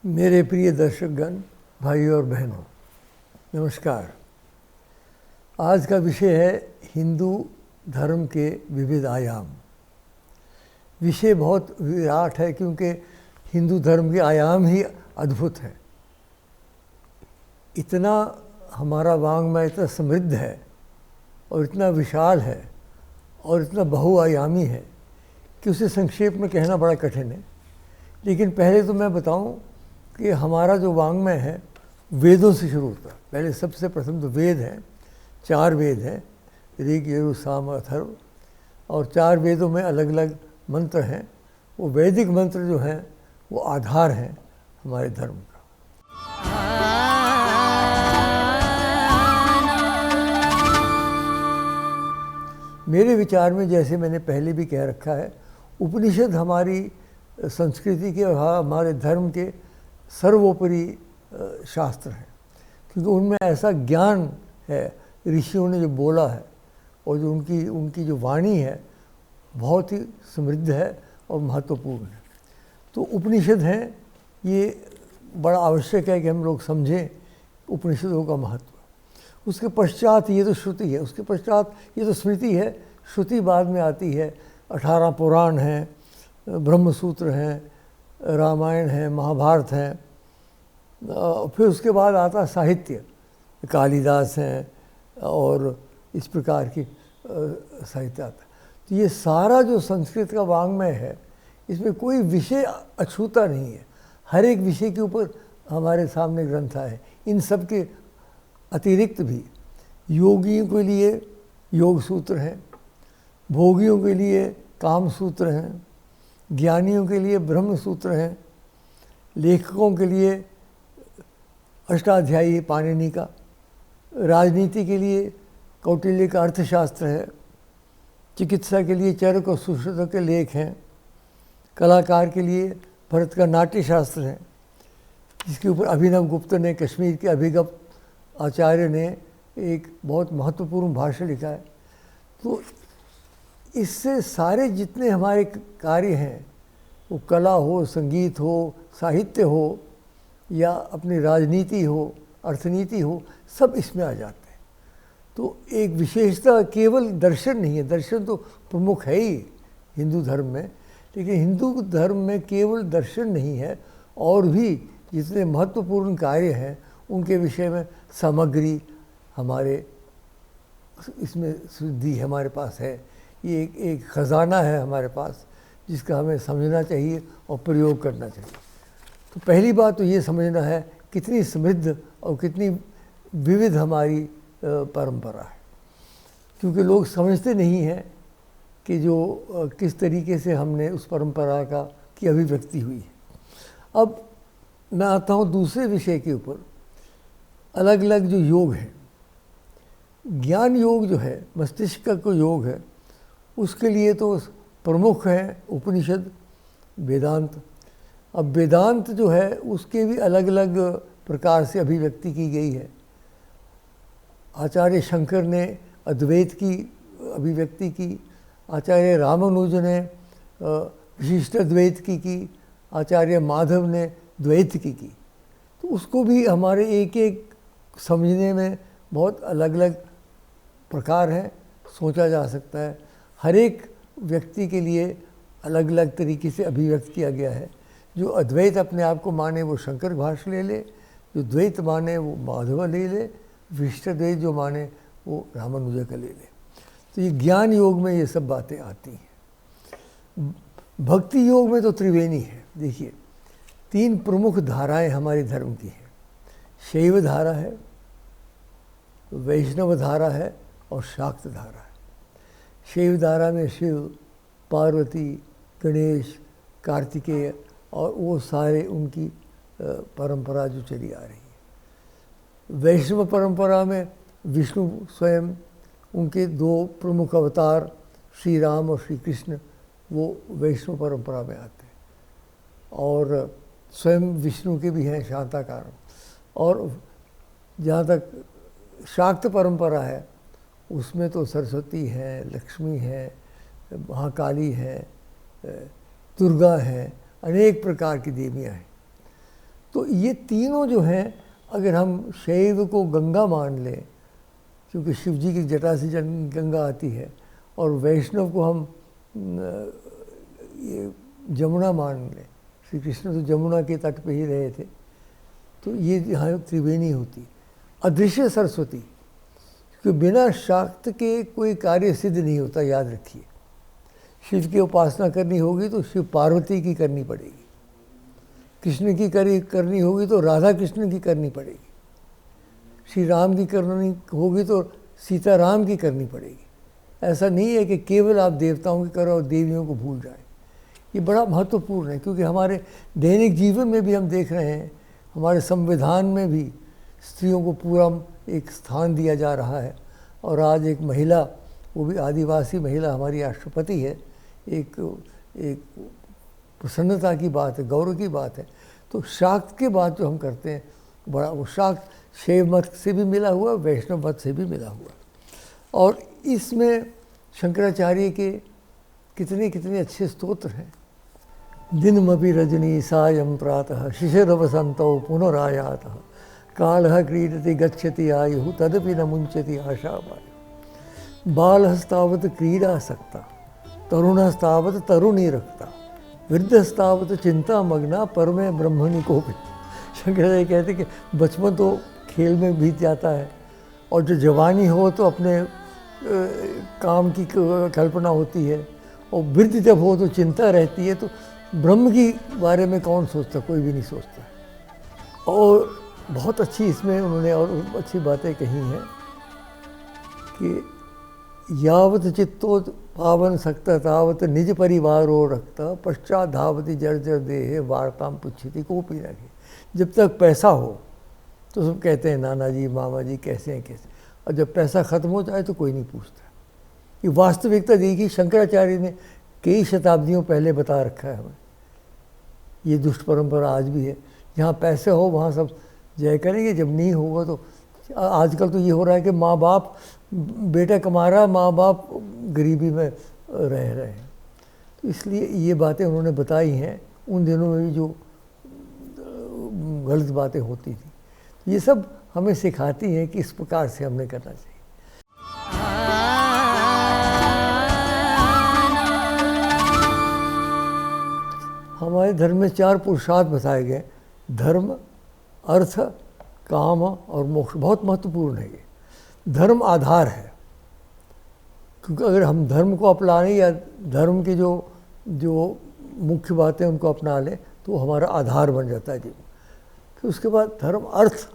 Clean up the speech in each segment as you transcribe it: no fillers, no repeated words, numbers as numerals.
मेरे प्रिय दर्शकगण, भाइयों और बहनों, नमस्कार। आज का विषय है हिंदू धर्म के विविध आयाम। विषय बहुत विराट है क्योंकि हिंदू धर्म के आयाम ही अद्भुत हैं। इतना हमारा वाङ्मय इतना समृद्ध है और इतना विशाल है और इतना बहुआयामी है कि उसे संक्षेप में कहना बड़ा कठिन है। लेकिन पहले तो मैं बताऊं कि हमारा जो वाङ्मय है वेदों से शुरू होता है। पहले सबसे प्रथम तो वेद हैं, 4 वेद हैं, ऋग, यजुर, साम, अथर्व, और 4 वेदों में अलग अलग मंत्र हैं। वो वैदिक मंत्र जो हैं वो आधार हैं हमारे धर्म का। मेरे विचार में, जैसे मैंने पहले भी कह रखा है, उपनिषद हमारी संस्कृति के और हमारे धर्म के सर्वोपरि शास्त्र हैं, क्योंकि उनमें ऐसा ज्ञान है, ऋषियों ने जो बोला है और जो उनकी जो वाणी है बहुत ही समृद्ध है और महत्वपूर्ण है। तो उपनिषद हैं, ये बड़ा आवश्यक है कि हम लोग समझें उपनिषदों का महत्व। उसके पश्चात ये तो श्रुति है, उसके पश्चात ये तो स्मृति है, श्रुति बाद में आती है। 18 पुराण हैं, ब्रह्मसूत्र हैं, रामायण है, महाभारत है, फिर उसके बाद आता साहित्य, कालिदास हैं और इस प्रकार की साहित्य आता है। तो ये सारा जो संस्कृत का वाङ्मय है, इसमें कोई विषय अछूता नहीं है। हर एक विषय के ऊपर हमारे सामने ग्रंथ है। इन सब के अतिरिक्त भी योगियों के लिए योग सूत्र हैं, भोगियों के लिए काम सूत्र हैं, ज्ञानियों के लिए ब्रह्म सूत्र हैं, लेखकों के लिए अष्टाध्यायी पाणिनि का, राजनीति के लिए कौटिल्य का अर्थशास्त्र है, चिकित्सा के लिए चरक और सुश्रुत के लेख हैं, कलाकार के लिए भरत का नाट्यशास्त्र है, जिसके ऊपर अभिनव गुप्त ने, कश्मीर के अभिगम आचार्य ने एक बहुत महत्वपूर्ण भाष्य लिखा है। तो इससे सारे जितने हमारे कार्य हैं, वो कला हो, संगीत हो, साहित्य हो या अपनी राजनीति हो, अर्थनीति हो, सब इसमें आ जाते हैं। तो एक विशेषता केवल दर्शन नहीं है, दर्शन तो प्रमुख है ही हिंदू धर्म में, लेकिन हिंदू धर्म में केवल दर्शन नहीं है, और भी जितने महत्वपूर्ण कार्य हैं उनके विषय में सामग्री हमारे इसमें शुद्धि हमारे पास है। ये एक ख़जाना है हमारे पास, जिसका हमें समझना चाहिए और प्रयोग करना चाहिए। तो पहली बात तो ये समझना है कितनी समृद्ध और कितनी विविध हमारी परंपरा है, क्योंकि लोग समझते नहीं हैं कि जो किस तरीके से हमने उस परंपरा की अभिव्यक्ति हुई है। अब मैं आता हूँ दूसरे विषय के ऊपर। अलग अलग जो योग हैं, ज्ञान योग जो है, मस्तिष्क का कोई योग है, उसके लिए तो प्रमुख हैं उपनिषद, वेदांत। अब वेदांत जो है उसके भी अलग अलग प्रकार से अभिव्यक्ति की गई है। आचार्य शंकर ने अद्वैत की अभिव्यक्ति की, आचार्य रामानुज ने विशिष्ट अद्वैत की, आचार्य माधव ने द्वैत की। तो उसको भी हमारे एक एक समझने में बहुत अलग अलग प्रकार हैं, सोचा जा सकता है। हर एक व्यक्ति के लिए अलग अलग तरीके से अभिव्यक्त किया गया है। जो अद्वैत अपने आप को माने वो शंकर भाष्य ले ले, जो द्वैत माने वो माधव ले ले, विशिष्ट द्वैत जो माने वो रामानुज का ले ले। तो ये ज्ञान योग में ये सब बातें आती हैं। भक्ति योग में तो त्रिवेणी है। देखिए, 3 प्रमुख धाराएं हमारे धर्म की हैं। शैव धारा है, वैष्णव धारा है और शाक्त धारा है। शैव धारा में शिव, पार्वती, गणेश, कार्तिकेय और वो सारे उनकी परंपरा जो चली आ रही है। वैष्णव परंपरा में विष्णु स्वयं, उनके 2 प्रमुख अवतार श्री राम और श्री कृष्ण, वो वैष्णव परंपरा में आते हैं। और स्वयं विष्णु के भी हैं शांताकार। और जहाँ तक शाक्त परंपरा है, उसमें तो सरस्वती है, लक्ष्मी है, महाकाली है, दुर्गा है, अनेक प्रकार की देवियाँ हैं। तो ये तीनों जो हैं, अगर हम शैव को गंगा मान लें, क्योंकि शिव जी की जटा से गंगा आती है, और वैष्णव को हम ये जमुना मान लें, श्री कृष्ण तो जमुना के तट पे ही रहे थे, तो ये यहाँ त्रिवेणी होती। अदृश्य सरस्वती, क्योंकि बिना शाक्त के कोई कार्य सिद्ध नहीं होता, याद रखिए। शिव की उपासना करनी होगी तो शिव पार्वती की करनी पड़ेगी, कृष्ण की करनी होगी तो राधा कृष्ण की करनी पड़ेगी, श्री राम की करनी होगी तो सीता राम की करनी पड़ेगी। ऐसा नहीं है कि केवल आप देवताओं की करो और देवियों को भूल जाएं। ये बड़ा महत्वपूर्ण है, क्योंकि हमारे दैनिक जीवन में भी हम देख रहे हैं, हमारे संविधान में भी स्त्रियों को पूरा एक स्थान दिया जा रहा है। और आज एक महिला, वो भी आदिवासी महिला, हमारी राष्ट्रपति है, एक प्रसन्नता की बात है, गौरव की बात है। तो शाक्त के बाद जो हम करते हैं, बड़ा वो शाक्त शैव मत से भी मिला हुआ, वैष्णव मत से भी मिला हुआ। और इसमें शंकराचार्य के कितने कितने अच्छे स्तोत्र हैं। दिनमपि रजनी सायं प्रातः शिशिर वसंतो पुनरायातः कालः क्रीडति गच्छति आयुः तदपि न मुंचति आशावायुः बालहस्तावत् क्रीडासक्ता तरुणस्तावत् तरुणी रक्ता वृद्धस्तावत् चिंता मग्ना परमे ब्रह्मणि कोपि। शंकराचार्य कहते कि बचपन तो खेल में बीत जाता है, और जो जवानी हो तो अपने काम की कल्पना होती है, और वृद्ध जब हो तो चिंता रहती है। तो ब्रह्म की बारे में कौन सोचता, कोई भी नहीं सोचता। और बहुत अच्छी इसमें उन्होंने और अच्छी बातें कही हैं कि यावत चित्तो पावन सकता तावत निज परिवारो रखता पश्चात धावती जर्जर देह वार्ताम पुच्छती को पी रखे। जब तक पैसा हो तो सब कहते हैं नाना जी मामा जी कैसे हैं कैसे, और जब पैसा ख़त्म हो जाए तो कोई नहीं पूछता। ये वास्तविकता देखी शंकराचार्य ने कई शताब्दियों पहले बता रखा है हमें। ये दुष्ट परंपरा आज भी है, जहाँ पैसे हो वहाँ सब जय करेंगे, जब नहीं होगा तो आजकल तो ये हो रहा है कि माँ बाप, बेटा कमा रहा है, माँ बाप गरीबी में रह रहे हैं। तो इसलिए ये बातें उन्होंने बताई हैं, उन दिनों में भी जो गलत बातें होती थी, ये सब हमें सिखाती हैं कि इस प्रकार से हमने करना चाहिए। हमारे धर्म में 4 पुरुषार्थ बताए गए, धर्म, अर्थ, काम और मोक्ष। बहुत महत्वपूर्ण है ये। धर्म आधार है, क्योंकि अगर हम धर्म को अपना लें या धर्म की जो मुख्य बातें उनको अपना लें तो हमारा आधार बन जाता है जीवन। फिर उसके बाद धर्म, अर्थ,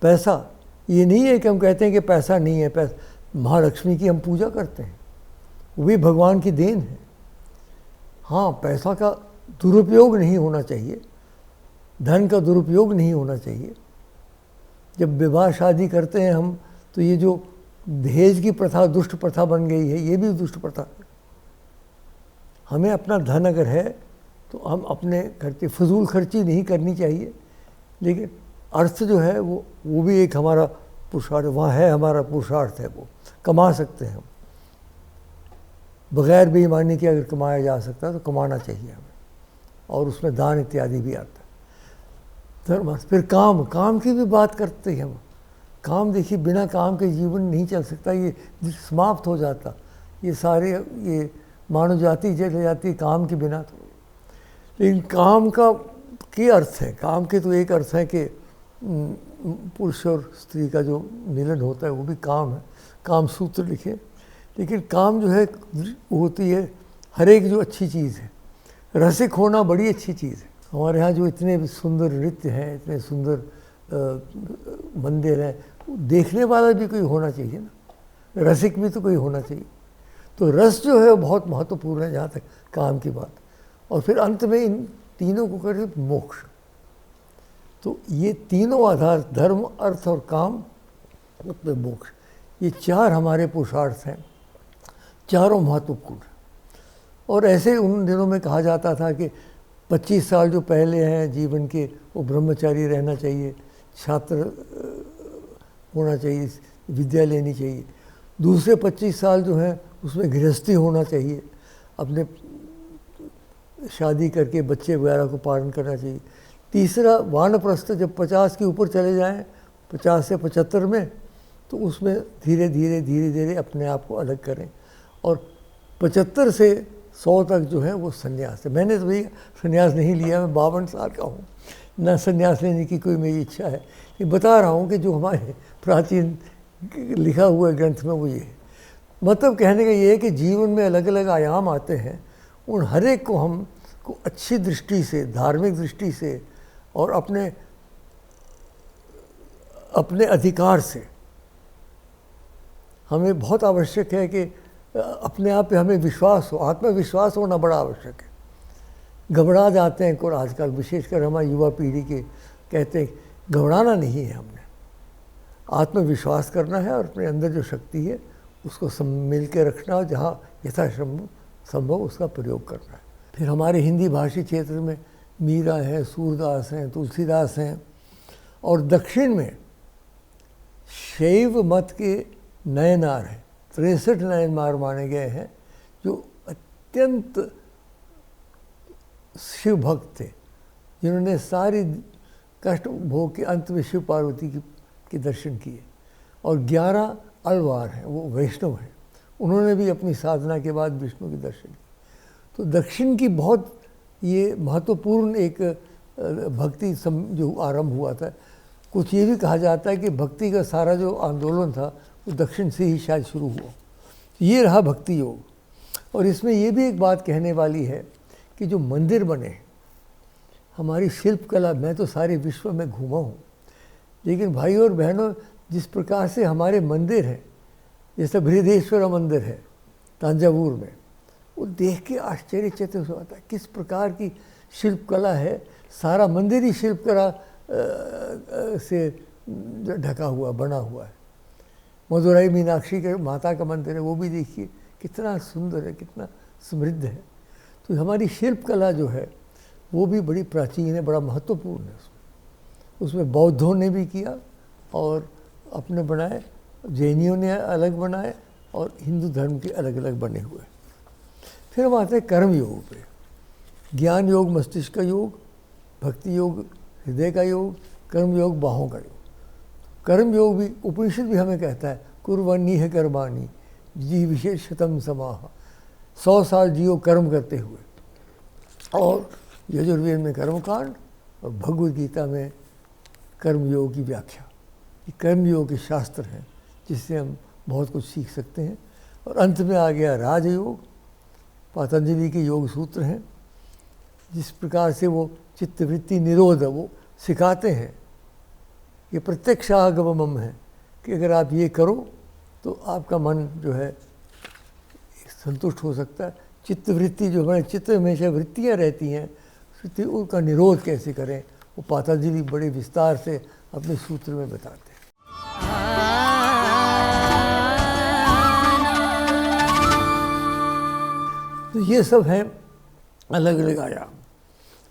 पैसा। ये नहीं है कि हम कहते हैं कि पैसा नहीं है, पैसा महालक्ष्मी की हम पूजा करते हैं, वो भी भगवान की देन है। हाँ, पैसा का दुरुपयोग नहीं होना चाहिए, धन का दुरुपयोग नहीं होना चाहिए। जब विवाह शादी करते हैं हम, तो ये जो दहेज की प्रथा दुष्ट प्रथा बन गई है, ये भी दुष्ट प्रथा है। हमें अपना धन अगर है तो हम अपने खर्चे, फजूल खर्ची नहीं करनी चाहिए। लेकिन अर्थ जो है वो भी एक हमारा पुरुषार्थ, वहाँ है हमारा पुरुषार्थ है, वो कमा सकते हैं हम। बग़ैर बेईमानी के अगर कमाया जा सकता है तो कमाना चाहिए हमें, और उसमें दान इत्यादि भी आता है। धर्म। फिर काम की भी बात करते हैं हम। काम देखिए, बिना काम के जीवन नहीं चल सकता, ये समाप्त हो जाता। ये सारे ये मानव जाति चल जाती काम के बिना। तो लेकिन काम का के अर्थ है, काम के तो एक अर्थ है कि पुरुष और स्त्री का जो मिलन होता है वो भी काम है, काम सूत्र लिखे। लेकिन काम जो है होती है हर एक जो अच्छी चीज़ है। रसिक होना बड़ी अच्छी चीज़ है। हमारे यहाँ जो इतने सुंदर नृत्य हैं, इतने सुंदर मंदिर हैं, देखने वाला भी कोई होना चाहिए ना, रसिक भी तो कोई होना चाहिए। तो रस जो है बहुत महत्वपूर्ण है जहाँ तक काम की बात। और फिर अंत में इन तीनों को करें मोक्ष। तो ये तीनों आधार, धर्म, अर्थ और काम, मतलब मोक्ष, ये 4 हमारे पुरुषार्थ हैं, चारों महत्वपूर्ण। और ऐसे उन दिनों में कहा जाता था कि 25 साल जो पहले हैं जीवन के, वो ब्रह्मचारी रहना चाहिए, छात्र होना चाहिए, विद्या लेनी चाहिए। दूसरे 25 साल जो हैं उसमें गृहस्थी होना चाहिए, अपने शादी करके बच्चे वगैरह को पालन करना चाहिए। तीसरा वानप्रस्थ, जब 50 के ऊपर चले जाएं, 50 से 75 में, तो उसमें धीरे धीरे अपने आप को अलग करें। और 75 से 100 तक जो है वो संन्यास है। मैंने तो भाई संन्यास नहीं लिया, मैं 52 साल का हूँ, ना संन्यास लेने की कोई मेरी इच्छा है। ये बता रहा हूँ कि जो हमारे प्राचीन लिखा हुआ ग्रंथ में वो ये है। मतलब कहने का ये है कि जीवन में अलग अलग आयाम आते हैं, उन हर एक को हम को अच्छी दृष्टि से, धार्मिक दृष्टि से और अपने अधिकार से हमें बहुत आवश्यक है कि अपने आप पे हमें विश्वास हो, आत्मविश्वास होना बड़ा आवश्यक है। घबरा जाते हैं और आजकल विशेषकर हमारी युवा पीढ़ी के कहते हैं, घबराना नहीं है, हमने आत्मविश्वास करना है और अपने अंदर जो शक्ति है उसको मिल के रखना और जहाँ यथासंभव उसका प्रयोग करना है। फिर हमारे हिंदी भाषी क्षेत्र में मीरा हैं, सूरदास हैं, तुलसीदास हैं, और दक्षिण में शैव मत के नयनार हैं, 63 नयनमार माने गए हैं, जो अत्यंत शिव भक्त थे, जिन्होंने सारी कष्ट भोग के अंत में शिव पार्वती के दर्शन किए। और 11 अलवार हैं, वो वैष्णव हैं, उन्होंने भी अपनी साधना के बाद विष्णु के दर्शन किए। तो दक्षिण की बहुत ये महत्वपूर्ण एक भक्ति जो आरंभ हुआ था। कुछ ये भी कहा जाता है कि भक्ति का सारा जो आंदोलन था वो दक्षिण से ही शायद शुरू हुआ। ये रहा भक्ति योग। और इसमें ये भी एक बात कहने वाली है कि जो मंदिर बने, हमारी शिल्प कला, मैं तो सारे विश्व में घूमा हूँ, लेकिन भाई और बहनों, जिस प्रकार से हमारे मंदिर हैं, जैसे बृहदेश्वर मंदिर है तंजावुर में, वो देख के आश्चर्यचकित हो जाता है किस प्रकार की शिल्प कला है। सारा मंदिर ही शिल्प कला से ढका हुआ, बना हुआ है। मदुराई मीनाक्षी के माता का मंदिर है, वो भी देखिए कितना सुंदर है, कितना समृद्ध है। तो हमारी शिल्प कला जो है वो भी बड़ी प्राचीन है, बड़ा महत्वपूर्ण है। उसमें बौद्धों ने भी किया और अपने बनाए, जैनियों ने अलग बनाए और हिंदू धर्म के अलग अलग बने हुए। फिर हम आते हैं कर्म योग पे। ज्ञान योग मस्तिष्क का योग, भक्ति योग हृदय का योग, कर्म योग बाहों का योग। कर्म योग भी उपनिषद भी हमें कहता है, कुर्वन्नी है कर्माणी जी विशेषतम समाह, 100 साल जियो कर्म करते हुए। और यजुर्वेद में कर्मकांड और भगवद गीता में कर्म योग की व्याख्या। ये कर्म योग के शास्त्र हैं जिससे हम बहुत कुछ सीख सकते हैं। और अंत में आ गया राजयोग, पतंजलि के योग सूत्र हैं, जिस प्रकार से वो चित्तवृत्ति निरोध वो सिखाते हैं। ये प्रत्यक्षागमम है कि अगर आप ये करो तो आपका मन जो है संतुष्ट हो सकता है। चित्तवृत्ति जो हमारे चित्त में हमेशा वृत्तियाँ रहती हैं, उनका निरोध कैसे करें, वो पतंजलि बड़े विस्तार से अपने सूत्र में बताते हैं। तो ये सब हैं अलग अलग आयाम।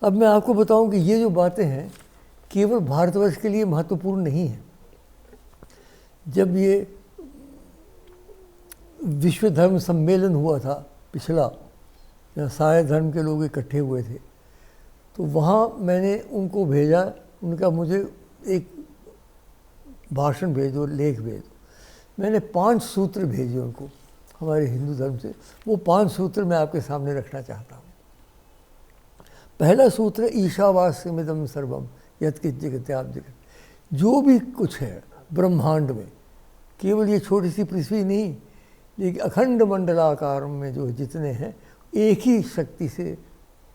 अब मैं आपको बताऊं कि ये जो बातें हैं केवल भारतवर्ष के लिए महत्वपूर्ण नहीं है। जब ये विश्व धर्म सम्मेलन हुआ था पिछला, जहाँ सारे धर्म के लोग इकट्ठे हुए थे, तो वहाँ मैंने उनको भेजा, उनका मुझे एक भाषण भेज दो, लेख भेज दो। मैंने 5 सूत्र भेजे उनको हमारे हिंदू धर्म से। वो 5 सूत्र मैं आपके सामने रखना चाहता हूँ। पहला सूत्र ईशावास्यमिदं सर्वम यत्किंचित् जगत्याम जगत्। जो भी कुछ है ब्रह्मांड में, केवल ये छोटी सी पृथ्वी नहीं, लेकिन अखंड मंडलाकार में जो जितने हैं, एक ही शक्ति से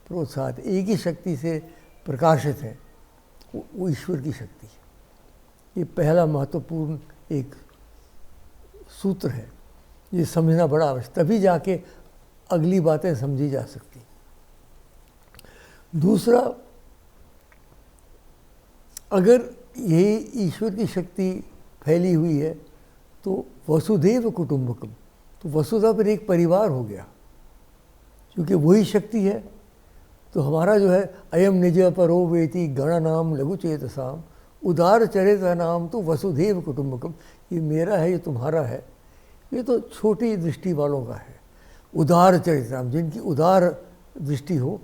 प्रोत्साहित, एक ही शक्ति से प्रकाशित है, वो ईश्वर की शक्ति है। ये पहला महत्वपूर्ण एक सूत्र है, ये समझना बड़ा आवश्यक, तभी जाके अगली बातें समझी जा सकती। दूसरा, अगर यही ईश्वर की शक्ति फैली हुई है तो वसुधैव कुटुंबकम, तो वसुधा पर एक परिवार हो गया, क्योंकि वही शक्ति है। तो हमारा जो है अयम निज परो वेति गणनाम लघु चेतसाम उदार चरित्र नाम तो वसुधैव कुटुंबकम। ये मेरा है, ये तुम्हारा है, ये तो छोटी दृष्टि वालों का है। उदार चरित्र, जिनकी उदार दृष्टि हो,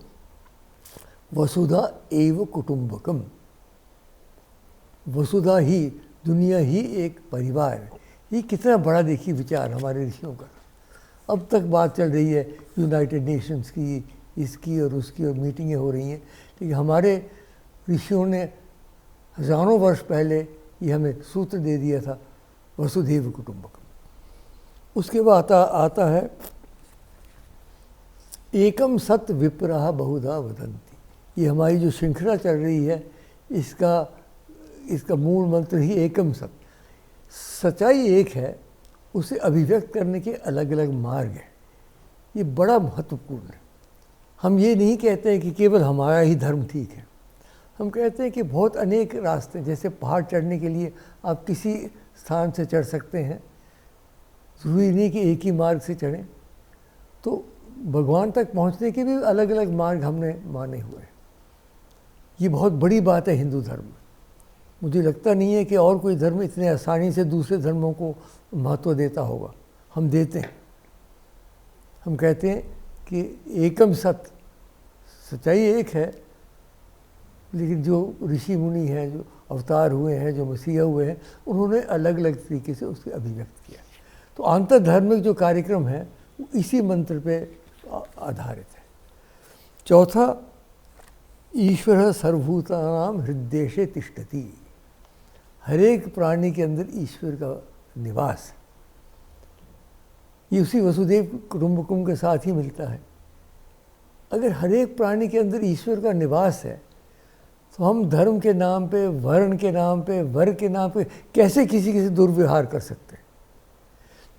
वसुधा एव कुटुंबकम, वसुधा ही, दुनिया ही एक परिवार है। ये कितना बड़ा देखिए विचार हमारे ऋषियों का। अब तक बात चल रही है यूनाइटेड नेशंस की, इसकी और उसकी, और मीटिंगें हो रही हैं, लेकिन हमारे ऋषियों ने हजारों वर्ष पहले ये हमें सूत्र दे दिया था, वसुधैव कुटुंबकम। उसके बाद आता है एकम सत विप्रहा बहुधा वदन्ति। ये हमारी जो श्रृंखला चल रही है, इसका मूल मंत्र ही एकम सत। सच्चाई एक है, उसे अभिव्यक्त करने के अलग अलग मार्ग हैं। ये बड़ा महत्वपूर्ण है। हम ये नहीं कहते हैं कि केवल हमारा ही धर्म ठीक है, हम कहते हैं कि बहुत अनेक रास्ते, जैसे पहाड़ चढ़ने के लिए आप किसी स्थान से चढ़ सकते हैं, ज़रूरी नहीं कि एक ही मार्ग से चढ़ें। तो भगवान तक पहुंचने के भी अलग अलग मार्ग हमने माने हुए हैं। ये बहुत बड़ी बात है हिंदू धर्म में। मुझे लगता नहीं है कि और कोई धर्म इतने आसानी से दूसरे धर्मों को महत्व देता होगा। हम देते हैं। हम कहते हैं कि एकम सत्य, सच्चाई एक है, लेकिन जो ऋषि मुनि हैं, जो अवतार हुए हैं, जो मसीहा हुए हैं, उन्होंने अलग अलग तरीके से उसके अभिव्यक्त किया। तो आंतरधार्मिक जो कार्यक्रम है वो इसी मंत्र पे आधारित है। चौथा, ईश्वर सर्वभूतानां हृदयेशे तिष्ठति। हर एक प्राणी के अंदर ईश्वर का निवास है। ये उसी वसुधैव कुटुंबकम के साथ ही मिलता है। अगर हर एक प्राणी के अंदर ईश्वर का निवास है, तो हम धर्म के नाम पे, वर्ण के नाम पे, वर्ग के नाम पे कैसे किसी से दुर्व्यवहार कर सकते हैं।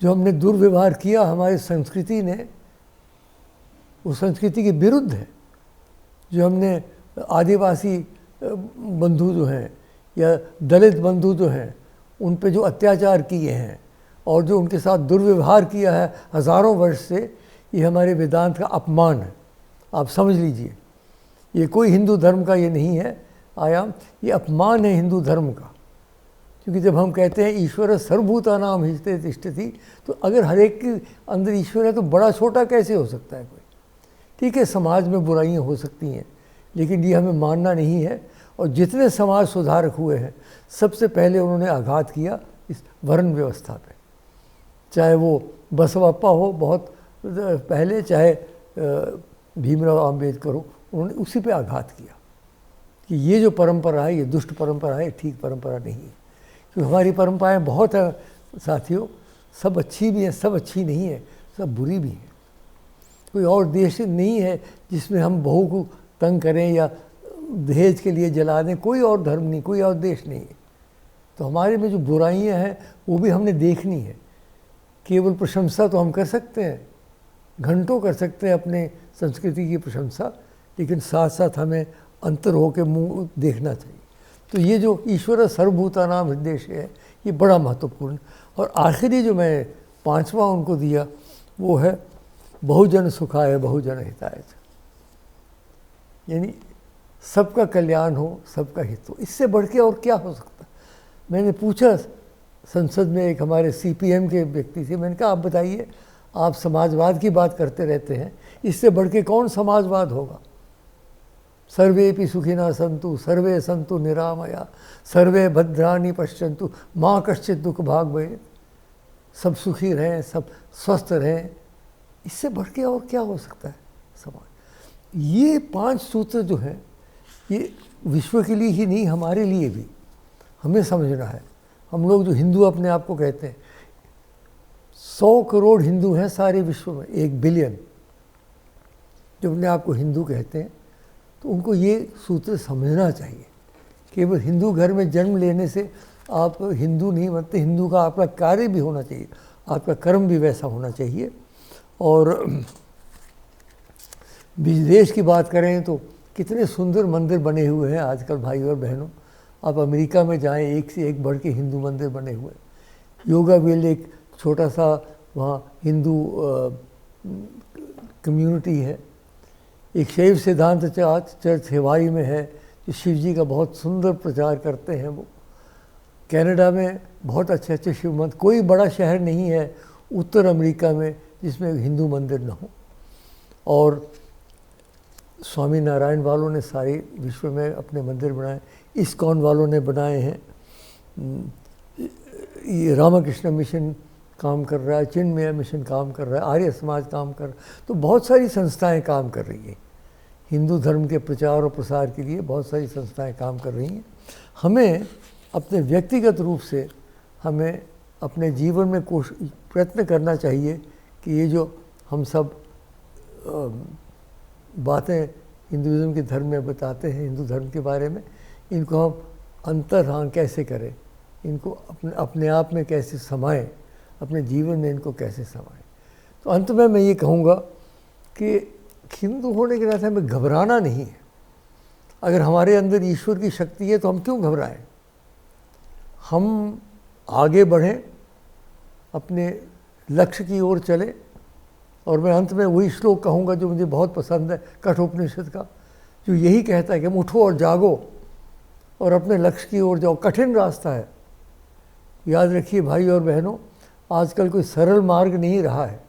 जो हमने दुर्व्यवहार किया हमारी संस्कृति ने, वो संस्कृति के विरुद्ध है। जो हमने आदिवासी बंधु जो हैं या दलित बंधु जो हैं, उन पे जो अत्याचार किए हैं और जो उनके साथ दुर्व्यवहार किया है हज़ारों वर्ष से, ये हमारे वेदांत का अपमान है। आप समझ लीजिए, ये कोई हिंदू धर्म का ये नहीं है आयाम, ये अपमान है हिंदू धर्म का। क्योंकि जब हम कहते हैं ईश्वर सर्वभूतानां हृदये तिष्ठति, तो अगर हर एक के अंदर ईश्वर है तो बड़ा छोटा कैसे हो सकता है कोई। ठीक है, समाज में बुराइयां हो सकती हैं, लेकिन ये हमें मानना नहीं है। और जितने समाज सुधारक हुए हैं, सबसे पहले उन्होंने आघात किया इस वर्ण व्यवस्था पे। चाहे वो बसवप्पा हो बहुत पहले, चाहे भीमराव आम्बेडकर हो, उन्होंने उसी पे आघात किया कि ये जो परंपरा है, ये दुष्ट परंपरा है, ठीक परंपरा नहीं है। क्योंकि हमारी परंपराएं बहुत हैं साथियों, सब अच्छी भी हैं, सब अच्छी नहीं है, सब बुरी भी हैं। कोई और देश नहीं है जिसमें हम बहू को तंग करें या दहेज के लिए जला दें। कोई और धर्म नहीं, कोई और देश नहीं है। तो हमारे में जो बुराइयां हैं वो भी हमने देखनी है। केवल प्रशंसा तो हम कर सकते हैं, घंटों कर सकते हैं अपने संस्कृति की प्रशंसा, लेकिन साथ साथ हमें अंतर होकर मुंह देखना चाहिए। तो ये जो ईश्वर सर्वभूतानां हृदयेशे है, ये बड़ा महत्वपूर्ण। और आखिरी जो मैं पांचवा उनको दिया वो है बहुजन सुखाय बहुजन हिताय। यानी सबका कल्याण हो, सबका हित हो। इससे बढ़ के और क्या हो सकता। मैंने पूछा संसद में एक हमारे सीपीएम के व्यक्ति से, मैंने कहा आप बताइए, आप समाजवाद की बात करते रहते हैं, इससे बढ़ के कौन समाजवाद होगा। सर्वेपि सुखिनः सन्तु सर्वे सन्तु निरामया सर्वे भद्राणि पश्यन्तु माँ कश्चित् दुःख भाग् भवेत्। सब सुखी रहें, सब स्वस्थ रहें, इससे बढ़ के और क्या हो सकता है समाज। ये 5 सूत्र जो हैं, ये विश्व के लिए ही नहीं, हमारे लिए भी हमें समझना है। हम लोग जो हिंदू अपने आप को कहते हैं, 100 करोड़ हिंदू हैं सारे विश्व में, 1 बिलियन जो अपने आप को हिंदू कहते हैं। तो उनको ये सूत्र समझना चाहिए। केवल हिंदू घर में जन्म लेने से आप हिंदू नहीं बनते। हिंदू का आपका कार्य भी होना चाहिए, आपका कर्म भी वैसा होना चाहिए। और विदेश की बात करें तो कितने सुंदर मंदिर बने हुए हैं आजकल भाई और बहनों। आप अमेरिका में जाएं, एक से एक बढ़ के हिंदू मंदिर बने हुए हैं। योगा विल एक छोटा सा वहाँ हिंदू कम्युनिटी है। एक शैव सिद्धांत चर्च हेवाई में है, जो शिव जी का बहुत सुंदर प्रचार करते हैं। वो कनाडा में बहुत अच्छे अच्छे शिव मंदिर। कोई बड़ा शहर नहीं है उत्तर अमेरिका में जिसमें हिंदू मंदिर न हो। और स्वामी नारायण वालों ने सारे विश्व में अपने मंदिर बनाए, इस्कॉन वालों ने बनाए हैं, ये रामकृष्ण मिशन काम कर रहा है, चिन्मय मिशन काम कर रहा है, आर्य समाज काम कर रहा है। तो बहुत सारी संस्थाएं काम कर रही हैं हिंदू धर्म के प्रचार और प्रसार के लिए, बहुत सारी संस्थाएं काम कर रही हैं। हमें अपने व्यक्तिगत रूप से हमें अपने जीवन में प्रयत्न करना चाहिए कि ये जो हम सब बातें हिंदुज़म के धर्म में बताते हैं, हिंदू धर्म के बारे में, इनको हम अंतर्हां कैसे करें, इनको अपने आप में कैसे समाएं, अपने जीवन में इनको कैसे समाएं। तो अंत में मैं ये कहूँगा कि हिंदू होने के नाते हमें घबराना नहीं है। अगर हमारे अंदर ईश्वर की शक्ति है तो हम क्यों घबराएं? हम आगे बढ़ें, अपने लक्ष्य की ओर चले। और मैं अंत में वही श्लोक कहूँगा जो मुझे बहुत पसंद है कठोपनिषद का, जो यही कहता है कि उठो और जागो और अपने लक्ष्य की ओर जाओ। कठिन रास्ता है, याद रखिए भाई और बहनों, आजकल कोई सरल मार्ग नहीं रहा है,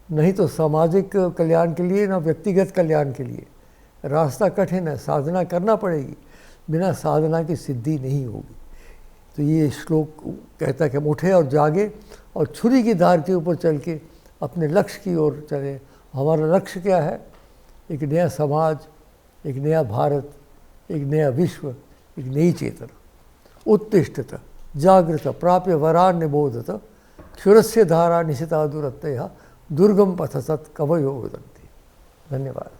नहीं तो सामाजिक कल्याण के लिए ना व्यक्तिगत कल्याण के लिए। रास्ता कठिन है, साधना करना पड़ेगी, बिना साधना की सिद्धि नहीं होगी। तो ये श्लोक कहता है कि हम उठे और जागे और छुरी की धार के ऊपर चल के अपने लक्ष्य की ओर चले। हमारा लक्ष्य क्या है? एक नया समाज, एक नया भारत, एक नया विश्व, एक नई चेतना। उत्तिष्ठत जागृत प्राप्य वरान् निबोधत क्षुरस्य धारा निशिता दुरत्यः दुर्गम पथ सत् कवयो वदन्ति। धन्यवाद।